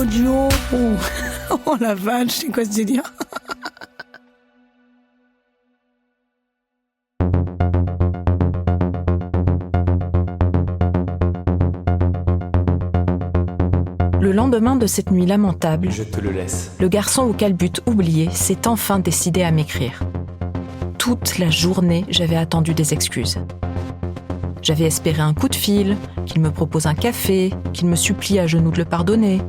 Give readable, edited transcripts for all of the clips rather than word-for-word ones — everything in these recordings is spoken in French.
audio. Oh la vache, c'est quoi ce délire? Le lendemain de cette nuit lamentable, je te le laisse. Le garçon au calbut oublié s'est enfin décidé à m'écrire. Toute la journée, j'avais attendu des excuses. J'avais espéré un coup de fil, qu'il me propose un café, qu'il me supplie à genoux de le pardonner.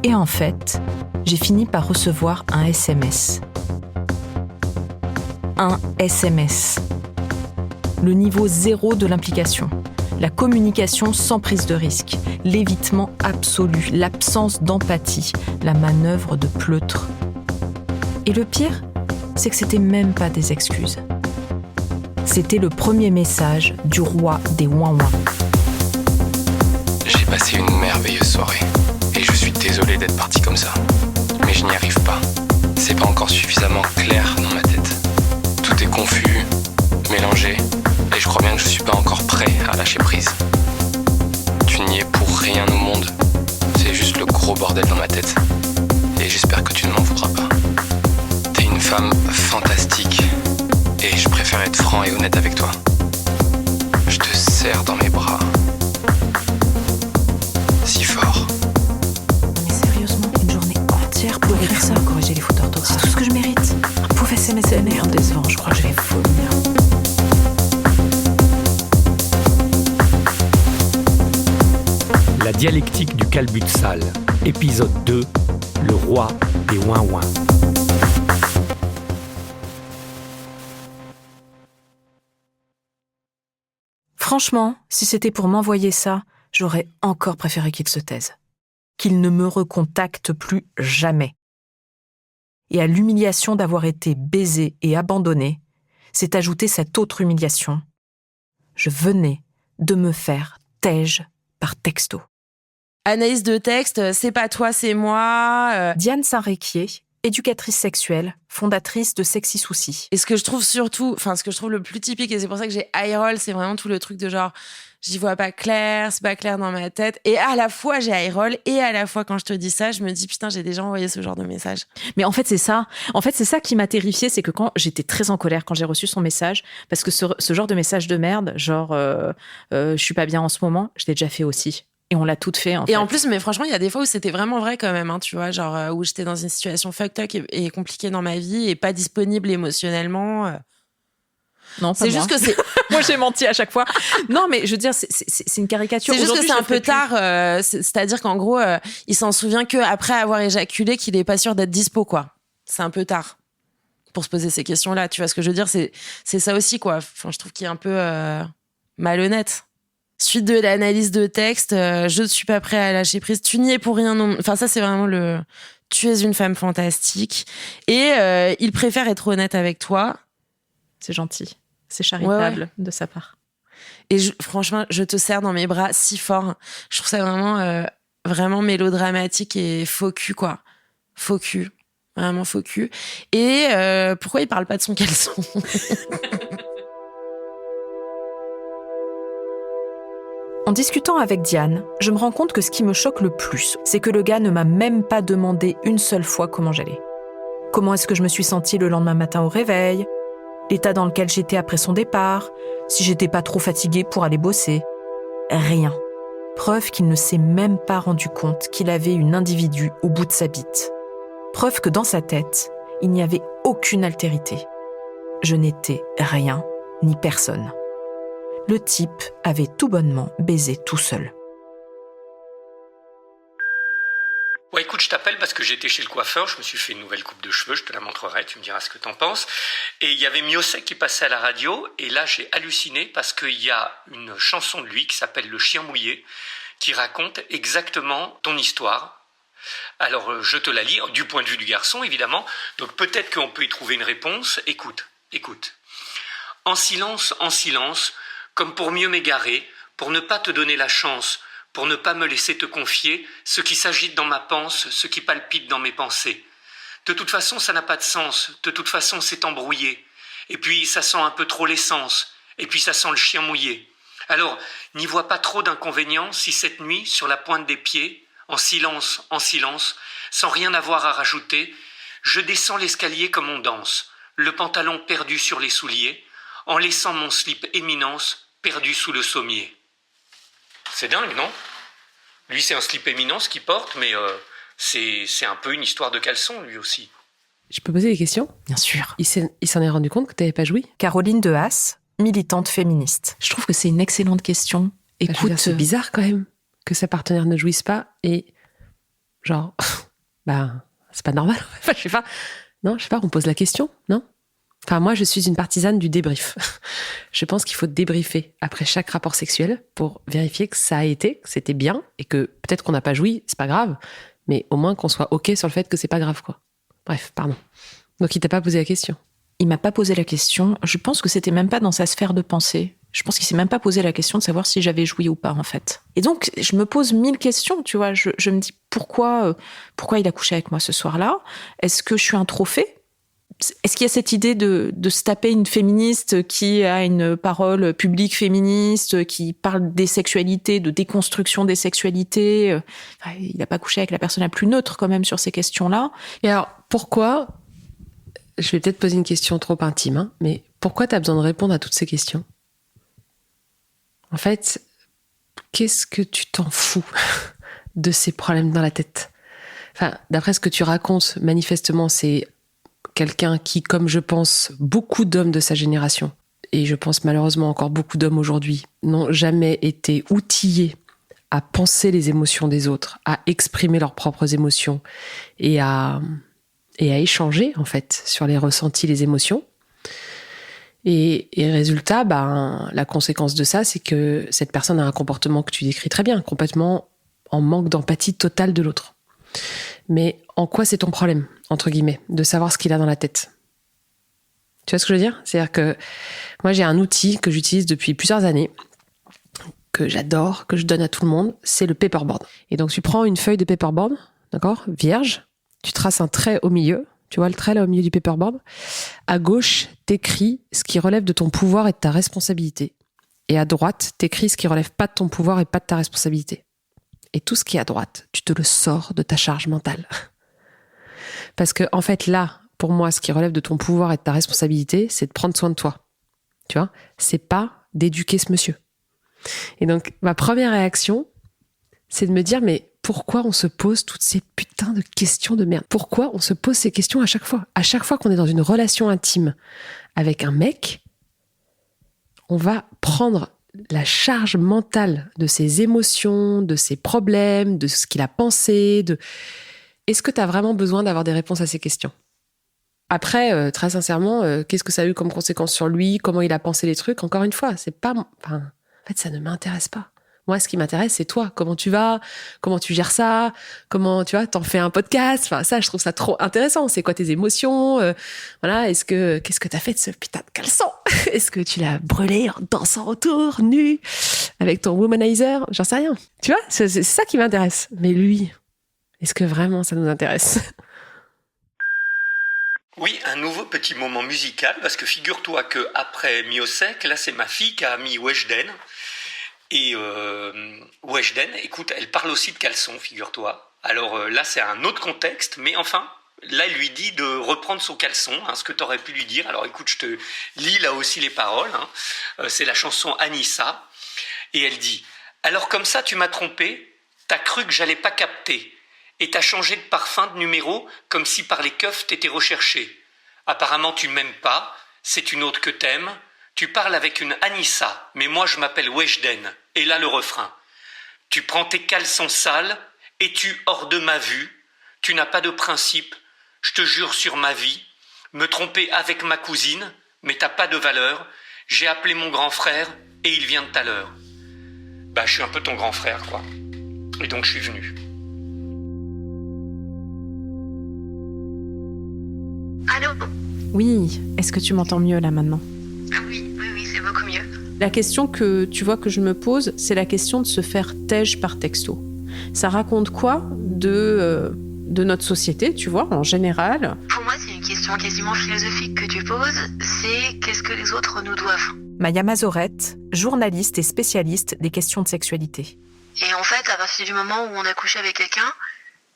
Et en fait, j'ai fini par recevoir un SMS. Un SMS. Le niveau 0 de l'implication. La communication sans prise de risque, l'évitement absolu, l'absence d'empathie, la manœuvre de pleutre. Et le pire, c'est que c'était même pas des excuses. C'était le premier message du roi des ouin-ouin. J'ai passé une merveilleuse soirée et je suis désolé d'être parti comme ça. Mais je n'y arrive pas. C'est pas encore suffisamment clair dans ma tête. Tout est confus, mélangé. Et je crois bien que je suis pas encore prêt à lâcher prise. Tu n'y es pour rien au monde. C'est juste le gros bordel dans ma tête. Et j'espère que tu ne m'en voudras pas. T'es une femme fantastique. Et je préfère être franc et honnête avec toi. Je te serre dans mes bras. Si fort. Mais sérieusement, une journée entière pour écrire ça, corriger les fautes d'orthographe. C'est tout ce que je mérite. Un pauvre SMS, c'est merde décevant. Je crois que je vais vomir. La dialectique du calbut sale, épisode 2, le roi des ouin-ouin. Franchement, si c'était pour m'envoyer ça, j'aurais encore préféré qu'il se taise. Qu'il ne me recontacte plus jamais. Et à l'humiliation d'avoir été baisé et abandonné, s'est ajoutée cette autre humiliation. Je venais de me faire tège par texto. Analyse de texte, c'est pas toi, c'est moi. Diane Saint-Réquier, éducatrice sexuelle, fondatrice de Sexy Soucis. Et ce que je trouve surtout, ce que je trouve le plus typique, et c'est pour ça que j'ai eye roll, c'est vraiment tout le truc de genre, j'y vois pas clair, c'est pas clair dans ma tête. Et à la fois, j'ai eye roll, et à la fois, quand je te dis ça, je me dis, putain, j'ai déjà envoyé ce genre de message. Mais en fait, c'est ça. En fait, c'est ça qui m'a terrifiée, c'est que quand j'étais très en colère quand j'ai reçu son message, parce que ce genre de message de merde, genre, je suis pas bien en ce moment, je l'ai déjà fait aussi. Et on l'a toutes fait, en fait. Et en plus, mais franchement, il y a des fois où c'était vraiment vrai quand même, hein, tu vois, genre où j'étais dans une situation fucked up et compliquée dans ma vie et pas disponible émotionnellement. Non, pas c'est moi. Juste que c'est. Moi, j'ai menti à chaque fois. Non, mais je veux dire, c'est une caricature. C'est juste aujourd'hui, que c'est un peu tard. C'est-à-dire qu'en gros, il s'en souvient que après avoir éjaculé, qu'il est pas sûr d'être dispo, quoi. C'est un peu tard pour se poser ces questions-là. Tu vois ce que je veux dire? C'est ça aussi, quoi. Enfin, je trouve qu'il est un peu malhonnête. Suite de l'analyse de texte, je ne suis pas prêt à lâcher prise. Tu n'y es pour rien. Non. Enfin, ça, c'est vraiment le. Tu es une femme fantastique. Et il préfère être honnête avec toi. C'est gentil. C'est charitable ouais. de sa part. Et franchement, je te serre dans mes bras si fort. Je trouve ça vraiment, vraiment mélodramatique et faux cul, quoi. Faux cul. Vraiment faux cul. Et pourquoi il parle pas de son caleçon? En discutant avec Diane, je me rends compte que ce qui me choque le plus, c'est que le gars ne m'a même pas demandé une seule fois comment j'allais. Comment est-ce que je me suis sentie le lendemain matin au réveil, l'état dans lequel j'étais après son départ, si j'étais pas trop fatiguée pour aller bosser. Rien. Preuve qu'il ne s'est même pas rendu compte qu'il avait une individu au bout de sa bite. Preuve que dans sa tête, il n'y avait aucune altérité. Je n'étais rien, ni personne. Le type avait tout bonnement baisé tout seul. Ouais, écoute, je t'appelle parce que j'étais chez le coiffeur, je me suis fait une nouvelle coupe de cheveux, je te la montrerai, tu me diras ce que t'en penses. Et il y avait Miossec qui passait à la radio, et là j'ai halluciné parce qu'il y a une chanson de lui qui s'appelle Le Chien Mouillé, qui raconte exactement ton histoire. Alors je te la lis, du point de vue du garçon évidemment, donc peut-être qu'on peut y trouver une réponse. Écoute. En silence, comme pour mieux m'égarer, pour ne pas te donner la chance, pour ne pas me laisser te confier ce qui s'agite dans ma panse, ce qui palpite dans mes pensées. De toute façon, ça n'a pas de sens, de toute façon, c'est embrouillé. Et puis, ça sent un peu trop l'essence, et puis ça sent le chien mouillé. Alors, n'y vois pas trop d'inconvénients si cette nuit, sur la pointe des pieds, en silence, sans rien avoir à rajouter, je descends l'escalier comme on danse, le pantalon perdu sur les souliers, en laissant mon slip éminence perdu sous le sommier. C'est dingue, non ? Lui, c'est un slip éminence qu'il porte, mais c'est un peu une histoire de caleçon, lui aussi. Je peux poser des questions ? Bien sûr. Il s'en est rendu compte que tu n'avais pas joui ? Caroline de Haas, militante féministe. Je trouve que c'est une excellente question. Je veux dire, c'est bizarre quand même que sa partenaire ne jouisse pas et genre, c'est pas normal. Enfin, je sais pas. Non, je sais pas, on pose la question, non ? Enfin, moi, je suis une partisane du débrief. Je pense qu'il faut débriefer après chaque rapport sexuel pour vérifier que ça a été, que c'était bien et que peut-être qu'on n'a pas joui, c'est pas grave, mais au moins qu'on soit OK sur le fait que c'est pas grave, quoi. Bref, pardon. Donc, il t'a pas posé la question ? Il m'a pas posé la question. Je pense que c'était même pas dans sa sphère de pensée. Je pense qu'il s'est même pas posé la question de savoir si j'avais joui ou pas, en fait. Et donc, je me pose 1000 questions, tu vois. Je me dis pourquoi il a couché avec moi ce soir-là ? Est-ce que je suis un trophée ? Est-ce qu'il y a cette idée de se taper une féministe qui a une parole publique féministe, qui parle des sexualités, de déconstruction des sexualités ? Il n'a pas couché avec la personne la plus neutre quand même sur ces questions-là. Et alors, pourquoi, je vais peut-être poser une question trop intime, hein, mais pourquoi tu as besoin de répondre à toutes ces questions ? En fait, qu'est-ce que tu t'en fous de ces problèmes dans la tête ? Enfin, d'après ce que tu racontes, manifestement, c'est quelqu'un qui, comme je pense, beaucoup d'hommes de sa génération, et je pense malheureusement encore beaucoup d'hommes aujourd'hui, n'ont jamais été outillés à penser les émotions des autres, à exprimer leurs propres émotions et à échanger, en fait, sur les ressentis, les émotions. Et résultat, la conséquence de ça, c'est que cette personne a un comportement que tu décris très bien, complètement en manque d'empathie totale de l'autre. Mais en quoi c'est ton problème, entre guillemets, de savoir ce qu'il a dans la tête ? Tu vois ce que je veux dire ? C'est-à-dire que moi, j'ai un outil que j'utilise depuis plusieurs années, que j'adore, que je donne à tout le monde, c'est le paperboard. Et donc, tu prends une feuille de paperboard, d'accord, vierge, tu traces un trait au milieu, tu vois le trait là au milieu du paperboard ? À gauche, t'écris ce qui relève de ton pouvoir et de ta responsabilité. Et à droite, t'écris ce qui relève pas de ton pouvoir et pas de ta responsabilité. Et tout ce qui est à droite, tu te le sors de ta charge mentale. Parce que, en fait, là, pour moi, ce qui relève de ton pouvoir et de ta responsabilité, c'est de prendre soin de toi. Tu vois ? C'est pas d'éduquer ce monsieur. Et donc, ma première réaction, c'est de me dire, mais pourquoi on se pose toutes ces putains de questions de merde ? Pourquoi on se pose ces questions à chaque fois ? À chaque fois qu'on est dans une relation intime avec un mec, on va prendre la charge mentale de ses émotions, de ses problèmes, de ce qu'il a pensé. Est-ce que tu as vraiment besoin d'avoir des réponses à ces questions ? Après, très sincèrement, qu'est-ce que ça a eu comme conséquence sur lui ? Comment il a pensé les trucs ? Encore une fois, c'est pas... en fait, ça ne m'intéresse pas. Moi, ce qui m'intéresse, c'est toi. Comment tu vas ? Comment tu gères ça ? Comment, tu vois, t'en fais un podcast ? Enfin, ça, je trouve ça trop intéressant. C'est quoi tes émotions ? Voilà, qu'est-ce que t'as fait de ce putain de caleçon ? Est-ce que tu l'as brûlé en dansant autour, nu, avec ton womanizer ? J'en sais rien. Tu vois, c'est ça qui m'intéresse. Mais lui, est-ce que vraiment ça nous intéresse ? Oui, un nouveau petit moment musical, parce que figure-toi qu'après Miosek, là c'est ma fille qui a mis Weshden. Et Weshden, écoute, elle parle aussi de caleçon, figure-toi. Alors là, c'est un autre contexte, mais enfin, là, elle lui dit de reprendre son caleçon, ce que tu aurais pu lui dire. Alors écoute, je te lis là aussi les paroles. C'est la chanson Anissa. Et elle dit « Alors comme ça, tu m'as trompé, t'as cru que j'allais pas capter. Et t'as changé de parfum de numéro, comme si par les keufs t'étais recherché. Apparemment, tu m'aimes pas, c'est une autre que t'aimes. Tu parles avec une Anissa, mais moi je m'appelle Weshden. Et là le refrain. Tu prends tes caleçons sales, es-tu hors de ma vue? Tu n'as pas de principe, je te jure sur ma vie. Me tromper avec ma cousine, mais t'as pas de valeur. J'ai appelé mon grand frère, et il vient tout à l'heure. Je suis un peu ton grand frère, quoi. Et donc je suis venu. Allô ? Oui, est-ce que tu m'entends mieux là maintenant ? Ah oui, c'est beaucoup mieux. La question que tu vois que je me pose, c'est la question de se faire tège par texto. Ça raconte quoi de notre société, tu vois, en général ? Pour moi, c'est une question quasiment philosophique que tu poses, c'est qu'est-ce que les autres nous doivent ? Maya Mazorette, journaliste et spécialiste des questions de sexualité. Et en fait, à partir du moment où on a couché avec quelqu'un,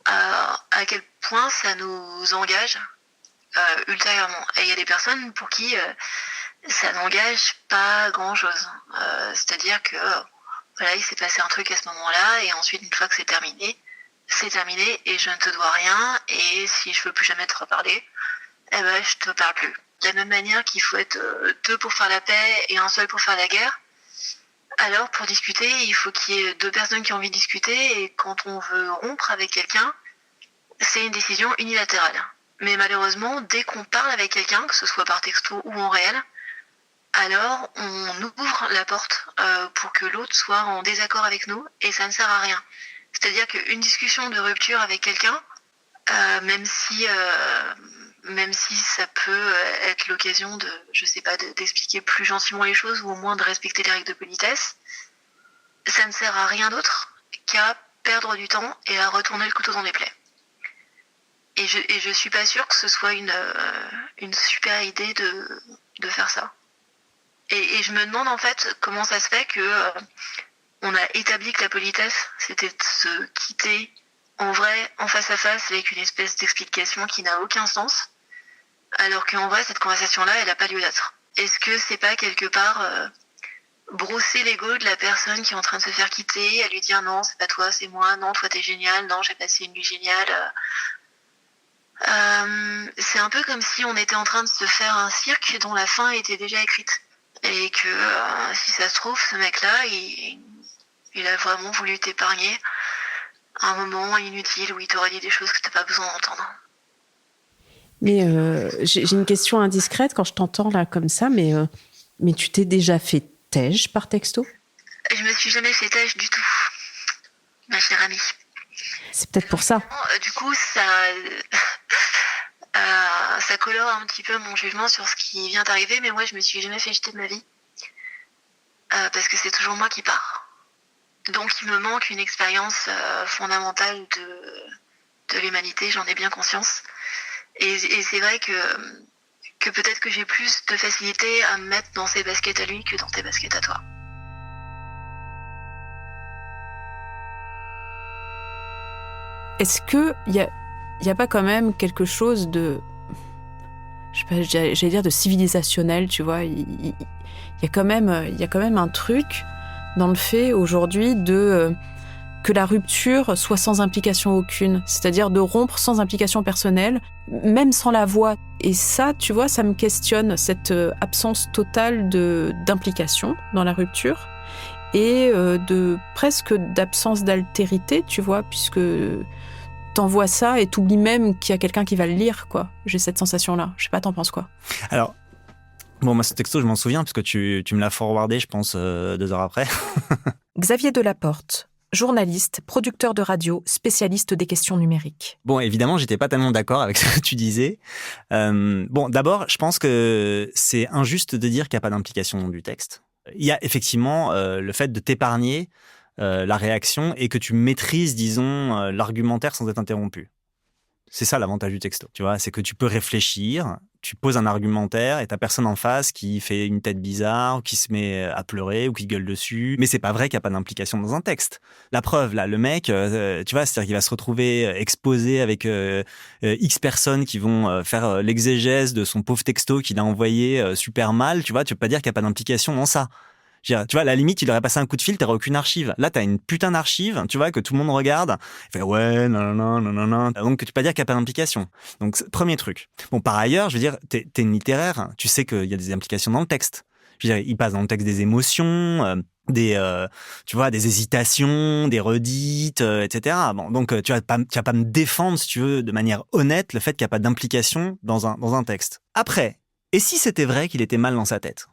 à quel point ça nous engage ultérieurement. Et il y a des personnes pour qui ça n'engage pas grand-chose. C'est-à-dire que voilà, il s'est passé un truc à ce moment-là, et ensuite, une fois que c'est terminé et je ne te dois rien, et si je veux plus jamais te reparler, eh ben, je te parle plus. De la même manière qu'il faut être deux pour faire la paix et un seul pour faire la guerre, alors pour discuter, il faut qu'il y ait deux personnes qui ont envie de discuter, et quand on veut rompre avec quelqu'un, c'est une décision unilatérale. Mais malheureusement, dès qu'on parle avec quelqu'un, que ce soit par texto ou en réel, alors on ouvre la porte pour que l'autre soit en désaccord avec nous, et ça ne sert à rien. C'est-à-dire qu'une discussion de rupture avec quelqu'un, même si ça peut être l'occasion de, je sais pas, d'expliquer plus gentiment les choses, ou au moins de respecter les règles de politesse, ça ne sert à rien d'autre qu'à perdre du temps et à retourner le couteau dans les plaies. Et je suis pas sûre que ce soit une super idée de faire ça. Et je me demande en fait comment ça se fait que on a établi que la politesse, c'était de se quitter en vrai, en face à face, avec une espèce d'explication qui n'a aucun sens, alors qu'en vrai, cette conversation-là, elle n'a pas lieu d'être. Est-ce que c'est pas quelque part brosser l'ego de la personne qui est en train de se faire quitter, à lui dire non, c'est pas toi, c'est moi, non, toi t'es génial, non, j'ai passé une nuit géniale. C'est un peu comme si on était en train de se faire un cirque dont la fin était déjà écrite. Et que si ça se trouve, ce mec-là, il a vraiment voulu t'épargner un moment inutile où il t'aurait dit des choses que t'as pas besoin d'entendre. Mais j'ai une question indiscrète quand je t'entends là comme ça, mais tu t'es déjà fait tège par texto ? Je me suis jamais fait têche du tout, ma chère amie. C'est peut-être pour ça. Du coup, ça colore un petit peu mon jugement sur ce qui vient d'arriver, mais moi, je me suis jamais fait jeter de ma vie. Parce que c'est toujours moi qui pars. Donc, il me manque une expérience fondamentale de l'humanité, j'en ai bien conscience. Et c'est vrai que peut-être que j'ai plus de facilité à me mettre dans ses baskets à lui que dans tes baskets à toi. Est-ce que y a pas quand même quelque chose de, je sais pas, j'allais dire de civilisationnel, tu vois, il y a quand même un truc dans le fait aujourd'hui de que la rupture soit sans implication aucune, c'est-à-dire de rompre sans implication personnelle, même sans la voix. Et ça, tu vois, ça me questionne, cette absence totale d'implication dans la rupture et de presque d'absence d'altérité, tu vois, puisque t'envoies ça et t'oublies même qu'il y a quelqu'un qui va le lire, quoi. J'ai cette sensation-là. Je sais pas, t'en penses quoi ? Alors, bon, moi, ce texto, je m'en souviens, parce que tu me l'as forwardé, je pense, 2 heures après. Xavier Delaporte, journaliste, producteur de radio, spécialiste des questions numériques. Bon, évidemment, j'étais pas tellement d'accord avec ce que tu disais. Bon, d'abord, je pense que c'est injuste de dire qu'il n'y a pas d'implication du texte. Il y a effectivement le fait de t'épargner la réaction et que tu maîtrises, disons, l'argumentaire sans être interrompu. C'est ça l'avantage du texto, tu vois, c'est que tu peux réfléchir, tu poses un argumentaire et t'as personne en face qui fait une tête bizarre, ou qui se met à pleurer, ou qui gueule dessus. Mais c'est pas vrai qu'il n'y a pas d'implication dans un texte. La preuve, là, le mec, tu vois, c'est-à-dire qu'il va se retrouver exposé avec X personnes qui vont faire l'exégèse de son pauvre texto qu'il a envoyé super mal, tu vois, tu peux pas dire qu'il n'y a pas d'implication dans ça. Tu vois, à la limite, il aurait passé un coup de fil, t'aurais aucune archive. Là, t'as une putain d'archive, tu vois, que tout le monde regarde. Il fait, ouais, non. Donc, tu peux pas dire qu'il n'y a pas d'implication. Donc, premier truc. Bon, par ailleurs, je veux dire, t'es une littéraire, tu sais qu'il y a des implications dans le texte. Je veux dire, il passe dans le texte des émotions, tu vois, des hésitations, des redites, etc. Bon, donc, tu vas pas me défendre, si tu veux, de manière honnête, le fait qu'il n'y a pas d'implication dans un texte. Après, et si c'était vrai qu'il était mal dans sa tête ?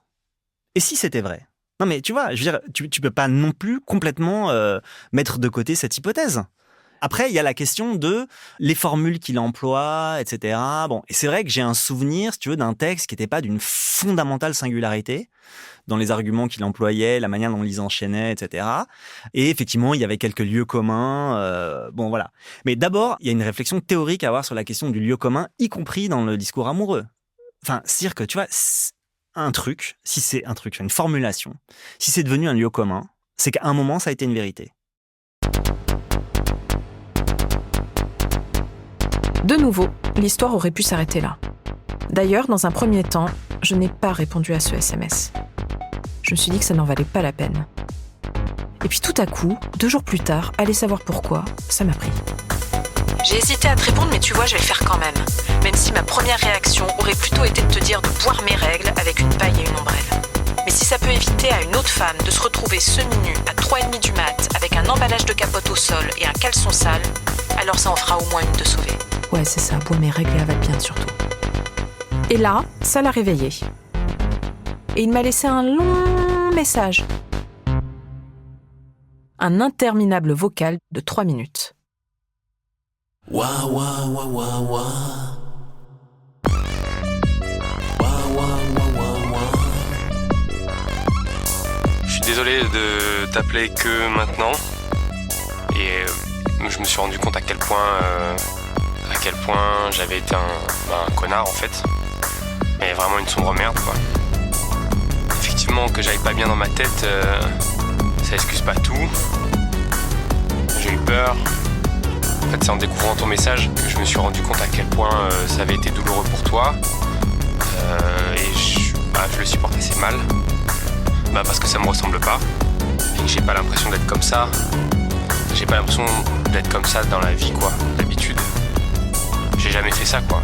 Et si c'était vrai ? Non mais tu vois, je veux dire, tu peux pas non plus complètement mettre de côté cette hypothèse. Après, il y a la question de les formules qu'il emploie, etc. Bon, et c'est vrai que j'ai un souvenir, si tu veux, d'un texte qui n'était pas d'une fondamentale singularité dans les arguments qu'il employait, la manière dont il les enchaînait, etc. Et effectivement, il y avait quelques lieux communs. Bon, voilà. Mais d'abord, il y a une réflexion théorique à avoir sur la question du lieu commun, y compris dans le discours amoureux. Enfin, c'est-à-dire que, tu vois, un truc, si c'est un truc, une formulation, si c'est devenu un lieu commun, c'est qu'à un moment, ça a été une vérité. De nouveau, l'histoire aurait pu s'arrêter là. D'ailleurs, dans un premier temps, je n'ai pas répondu à ce SMS. Je me suis dit que ça n'en valait pas la peine. Et puis tout à coup, 2 jours plus tard, allez savoir pourquoi, ça m'a pris. J'ai hésité à te répondre, mais tu vois, je vais le faire quand même. Même si ma première réaction aurait plutôt été de te dire de boire mes règles avec une paille et une ombrelle. Mais si ça peut éviter à une autre femme de se retrouver semi-nue à 3h30 du mat avec un emballage de capote au sol et un caleçon sale, alors ça en fera au moins une de sauvée. Ouais, c'est ça, bois mes règles et avale bien surtout. Et là, ça l'a réveillé. Et il m'a laissé un long message. Un interminable vocal de 3 minutes. Wa wa wa wa wa. Je suis désolé de t'appeler que maintenant. Et je me suis rendu compte à quel point j'avais été un connard en fait. Mais vraiment une sombre merde quoi. Effectivement que j'aille pas bien dans ma tête, ça excuse pas tout. J'ai eu peur. En fait c'est en découvrant ton message que je me suis rendu compte à quel point ça avait été douloureux pour toi. Et je le supporte assez mal. Parce que ça me ressemble pas. Et que j'ai pas l'impression d'être comme ça. J'ai pas l'impression d'être comme ça dans la vie quoi, d'habitude. J'ai jamais fait ça quoi.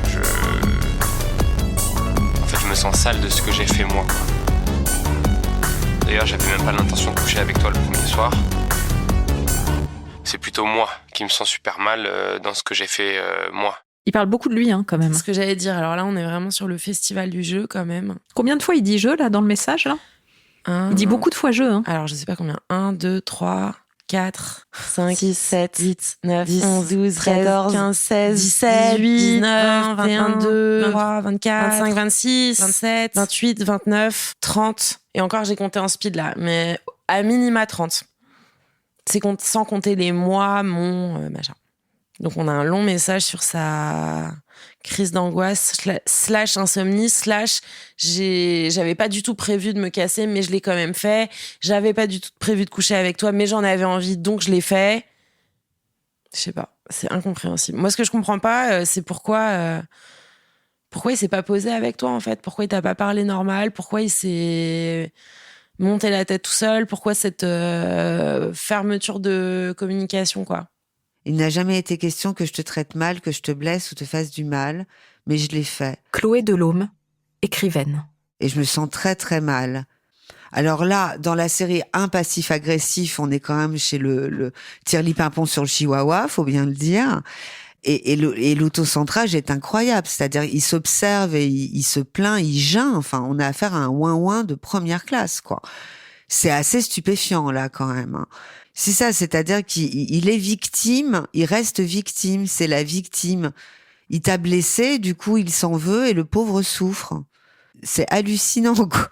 En fait je me sens sale de ce que j'ai fait moi quoi. D'ailleurs j'avais même pas l'intention de coucher avec toi le premier soir. C'est plutôt moi qui me sens super mal dans ce que j'ai fait moi. Il parle beaucoup de lui quand même. C'est ce que j'allais dire. Alors là on est vraiment sur le festival du jeu quand même. Combien de fois il dit jeu là dans le message là ? Il dit beaucoup de fois jeu. Alors je sais pas combien. 1, 2, 3... 4, 5, 6, 7, 8, 9, 10, 11, 12, 13, 14, 15, 16, 17, 18, 19, 22, 23, 24, 25, 26, 27, 28, 29, 30. Et encore, j'ai compté en speed là, mais à minima 30. C'est sans compter les mois, machin. Donc on a un long message sur sa crise d'angoisse / insomnie / j'avais pas du tout prévu de me casser mais je l'ai quand même fait. J'avais pas du tout prévu de coucher avec toi mais j'en avais envie donc je l'ai fait. Je sais pas, c'est incompréhensible. Moi ce que je comprends pas c'est pourquoi il s'est pas posé avec toi en fait, pourquoi il t'a pas parlé normal, pourquoi il s'est monté la tête tout seul, pourquoi cette fermeture de communication quoi. Il n'a jamais été question que je te traite mal, que je te blesse ou te fasse du mal, mais je l'ai fait. Chloé Delhomme, écrivaine. Et je me sens très très mal. Alors là, dans la série Un passif-agressif, on est quand même chez le tire-li-pimpon sur le chihuahua, faut bien le dire. Et l'autocentrage est incroyable, c'est-à-dire il s'observe et il se plaint, il geint. Enfin, on a affaire à un ouin-ouin de première classe, quoi. C'est assez stupéfiant là quand même. C'est ça, c'est-à-dire qu'il est victime, il reste victime, c'est la victime. Il t'a blessé, du coup il s'en veut et le pauvre souffre. C'est hallucinant, quoi.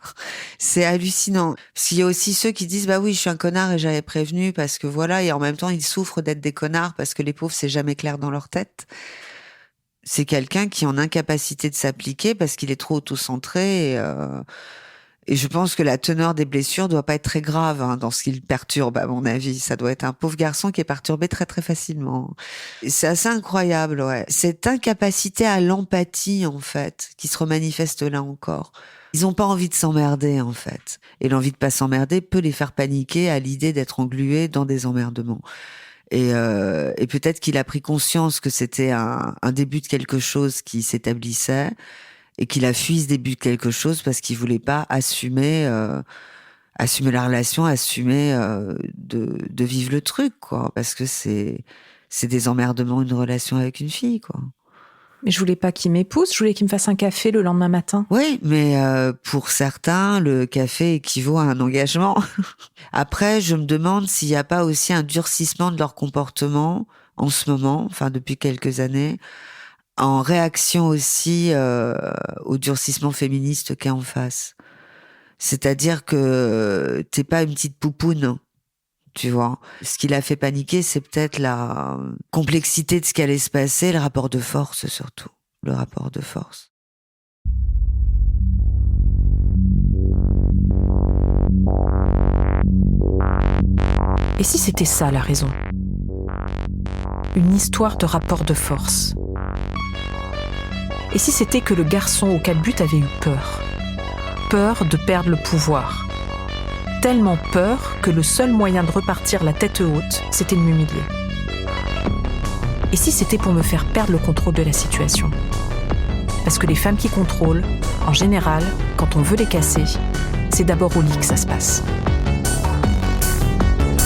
C'est hallucinant. Parce qu'il y a aussi ceux qui disent, bah oui, je suis un connard et j'avais prévenu parce que voilà, et en même temps ils souffrent d'être des connards parce que les pauvres c'est jamais clair dans leur tête. C'est quelqu'un qui est en incapacité de s'appliquer parce qu'il est trop autocentré et je pense que la teneur des blessures doit pas être très grave dans ce qu'il perturbe, à mon avis. Ça doit être un pauvre garçon qui est perturbé très très facilement. Et c'est assez incroyable, ouais. Cette incapacité à l'empathie, en fait, qui se remanifeste là encore. Ils ont pas envie de s'emmerder, en fait. Et l'envie de pas s'emmerder peut les faire paniquer à l'idée d'être englués dans des emmerdements. Et peut-être qu'il a pris conscience que c'était un début de quelque chose qui s'établissait. Et qu'il a fui ce début de quelque chose parce qu'il voulait pas assumer la relation, de vivre le truc, quoi. Parce que c'est des emmerdements, une relation avec une fille, quoi. Mais je voulais pas qu'il m'épouse, je voulais qu'il me fasse un café le lendemain matin. Oui, mais pour certains, le café équivaut à un engagement. Après, je me demande s'il n'y a pas aussi un durcissement de leur comportement en ce moment, enfin depuis quelques années, en réaction aussi au durcissement féministe qu'est en face. C'est-à-dire que t'es pas une petite poupoune, tu vois. Ce qui l'a fait paniquer, c'est peut-être la complexité de ce qui allait se passer, le rapport de force surtout, le rapport de force. Et si c'était ça la raison ? Une histoire de rapport de force ? Et si c'était que le garçon au calbut avait eu peur ? Peur de perdre le pouvoir. Tellement peur que le seul moyen de repartir la tête haute, c'était de m'humilier. Et si c'était pour me faire perdre le contrôle de la situation ? Parce que les femmes qui contrôlent, en général, quand on veut les casser, c'est d'abord au lit que ça se passe.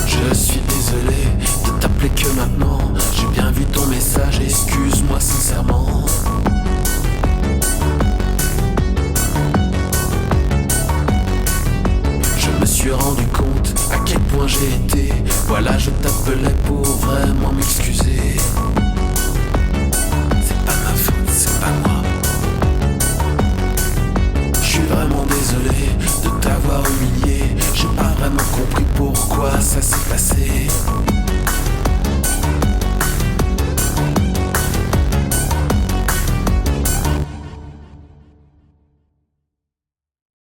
Je suis désolé de t'appeler que maintenant. J'ai bien vu ton message, excuse-moi sincèrement. Je me suis rendu compte à quel point j'ai été. Voilà, je t'appelais pour vraiment m'excuser. C'est pas ma faute, c'est pas moi. Je suis vraiment désolé de t'avoir humilié. J'ai pas vraiment compris pourquoi ça s'est passé.